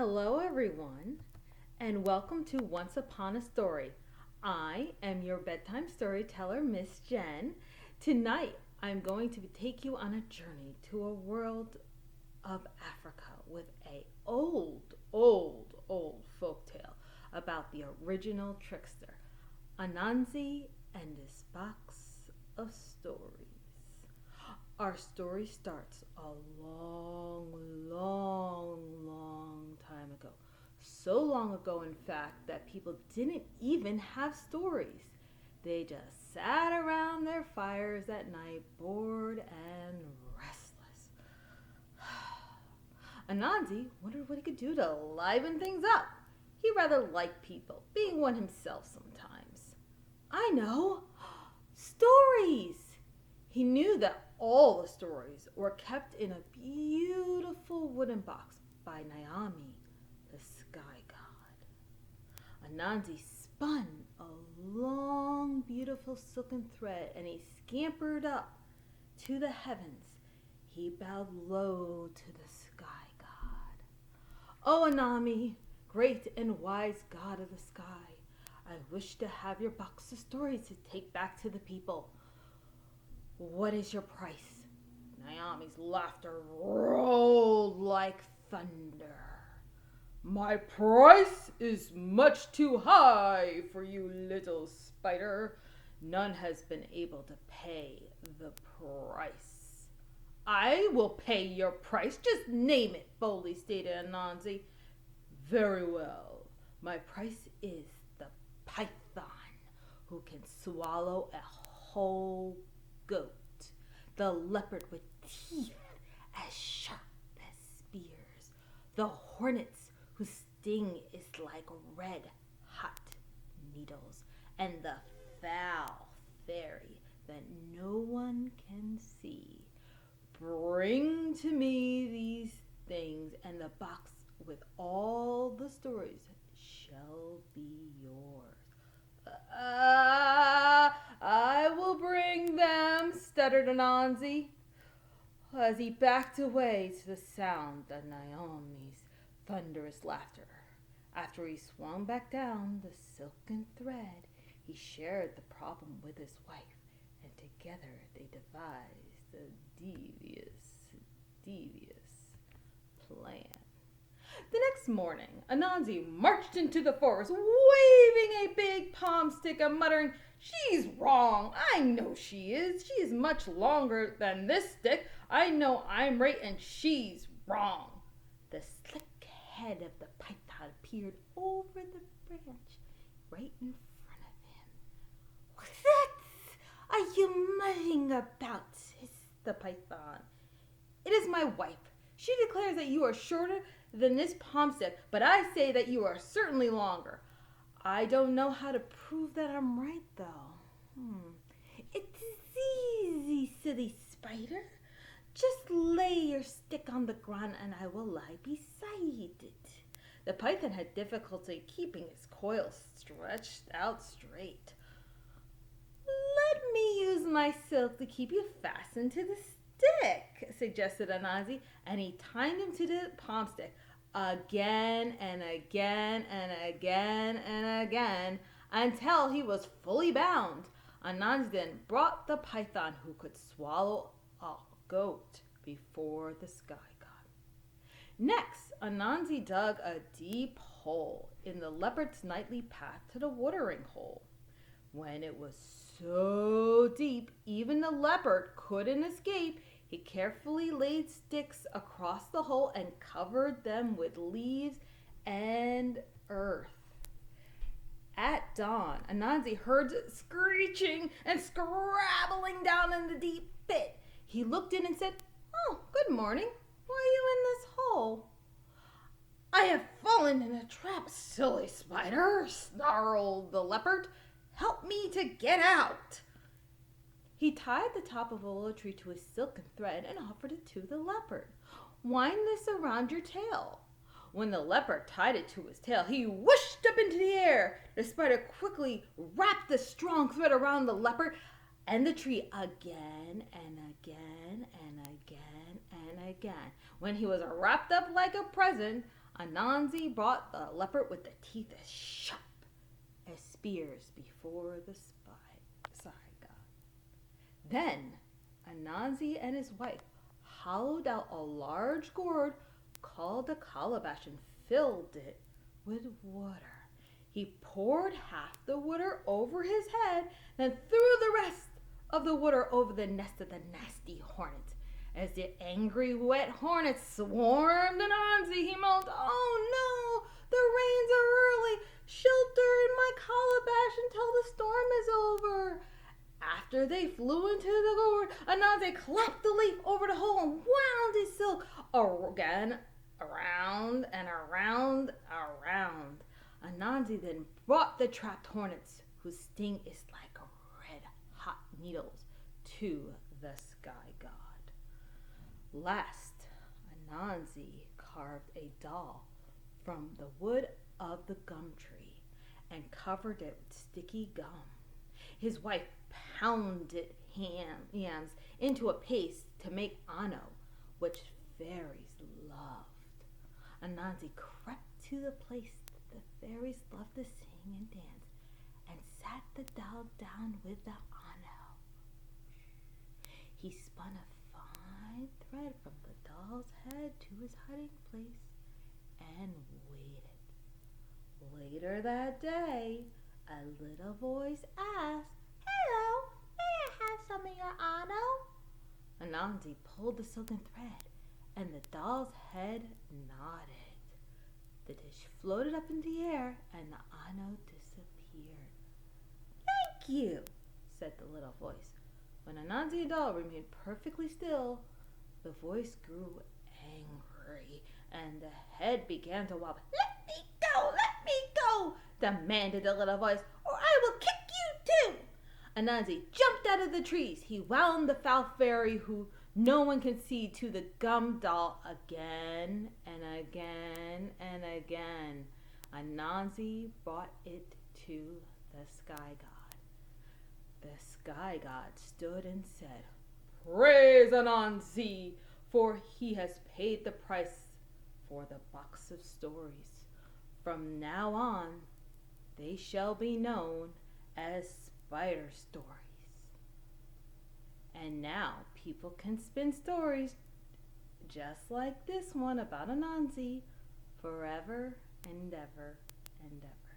Hello, everyone, and welcome to Once Upon a Story. I am your bedtime storyteller, Miss Jen. Tonight, I'm going to take you on a journey to a world of Africa with a old folktale about the original trickster, Anansi and his box of stories. Our story starts a long time ago. So long ago, in fact, that people didn't even have stories. They just sat around their fires at night, bored and restless. Anansi wondered what he could do to liven things up. He rather liked people, being one himself sometimes. I know! Stories! He knew that all the stories were kept in a beautiful wooden box by Naomi, the sky god. Anansi spun a long, beautiful silken thread and he scampered up to the heavens. He bowed low to the sky god. Oh, Anami, great and wise god of the sky, I wish to have your box of stories to take back to the people. What is your price? Naomi's laughter rolled like thunder. My price is much too high for you, little spider. None has been able to pay the price. I will pay your price. Just name it, boldly stated Anansi. Very well. My price is the python who can swallow a whole goat, the leopard with teeth as sharp as spears, the hornets whose sting is like red hot needles, and the foul fairy that no one can see. Bring to me these things, and the box with all the stories shall be yours. I will bring them, stuttered Anansi, as he backed away to the sound of Naomi's thunderous laughter. After he swung back down the silken thread, he shared the problem with his wife, and together they devised a devious plan. The next morning, Anansi marched into the forest, waving a big palm stick and muttering, She's wrong. I know she is. She is much longer than this stick. I know I'm right and she's wrong. The slick head of the python appeared over the branch right in front of him. What are you muttering about? Hissed the python. It is my wife. She declares that you are shorter than this palm stick, but I say that you are certainly longer. I don't know how to prove that I'm right, though. It's easy, silly spider. Just lay your stick on the ground and I will lie beside it. The python had difficulty keeping his coils stretched out straight. Let me use my silk to keep you fastened to the stick, suggested Anansi, and he tied him to the palm stick again and again and again and again until he was fully bound. Anansi then brought the python who could swallow a goat before the sky god. Next, Anansi dug a deep hole in the leopard's nightly path to the watering hole. When it was so deep, even the leopard couldn't escape, he carefully laid sticks across the hole and covered them with leaves and earth. At dawn, Anansi heard screeching and scrabbling down in the deep pit. He looked in and said, Oh, good morning. Why are you in this hole? I have fallen in a trap, silly spider, snarled the leopard. Help me to get out. He tied the top of a willow tree to a silken thread and offered it to the leopard. Wind this around your tail. When the leopard tied it to his tail, he whooshed up into the air. The spider quickly wrapped the strong thread around the leopard and the tree again and again and again and again. When he was wrapped up like a present, Anansi brought the leopard with the teeth as sharp as spears before the sky god. Then Anansi and his wife hollowed out a large gourd called a calabash and filled it with water. He poured half the water over his head, then threw the rest of the water over the nest of the nasty hornet. As the angry wet hornets swarmed Anansi, he moaned, "Oh no, the rains are early. Shelter in my calabash until the storm is over." After they flew into the gourd, Anansi clapped the leaf over the hole and wound his silk again around and around. Anansi then brought the trapped hornets, whose sting is like red hot needles, to the sky god. Last, Anansi carved a doll from the wood of the gum tree and covered it with sticky gum. His wife pounded yams into a paste to make ano, which fairies loved. Anansi crept to the place that the fairies loved to sing and dance and sat the doll down with the ano. He spun a fine thread from the doll's head to his hiding place and waited. Later that day, a little voice asked, "Hello, may I have some of your ano?" Anansi pulled the silken thread, and the doll's head nodded. The dish floated up in the air, and the ano disappeared. "Thank you," said the little voice. When Anansi doll remained perfectly still, the voice grew angry, and the head began to wobble. "Let me go, demanded the little voice, "or I will kick you too." Anansi jumped out of the trees. He wound the foul fairy who no one can see to the gum doll again and again and again. Anansi brought it to the sky god. The sky god stood and said, "Praise Anansi, for he has paid the price for the box of stories. From now on, they shall be known as spider stories." And now people can spin stories just like this one about Anansi forever and ever and ever.